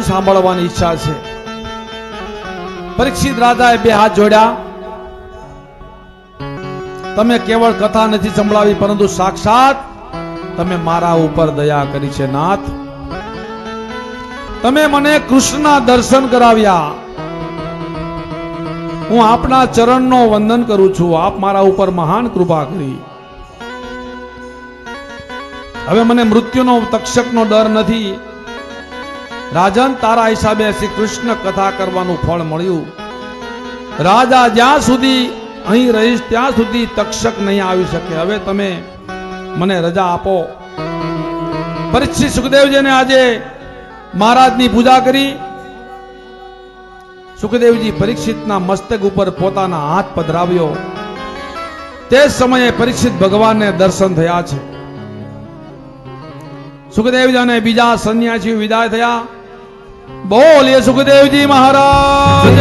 સાંભળવાની ઈચ્છા છે. પરીક્ષિત રાજાએ બે હાથ જોડ્યા. તમે કેવળ કથા નથી સંભળાવી, પરંતુ સાક્ષાત તમે મારા ઉપર દયા કરી છે નાથ. તમે મને કૃષ્ણના દર્શન કરાવ્યા. હું આપના ચરણનો વંદન કરું છું. આપ મારા ઉપર મહાન કૃપા કરી. હવે મને મૃત્યુનો તક્ષકનો ડર નથી. રાજન, તારા હિસાબે શ્રી કૃષ્ણ કથા કરવાનું ફળ મળ્યું. રાજા, જ્યાં સુધી અહીં રહીશ ત્યાં સુધી તક્ષક નહીં આવી શકે. હવે તમે મને રજા આપો. પરીક્ષિત સુખદેવજીને આજે મહારાજની પૂજા કરી. સુખદેવજી પરીક્ષિતના મસ્તક ઉપર પોતાના હાથ પધરાવ્યો. તે સમયે પરીક્ષિત ભગવાનને દર્શન થયા છે. સુખદેવજી અને બીજા સંન્યાસીઓ વિદાય થયા. બોલીએ સુખદેવજી મહારાજ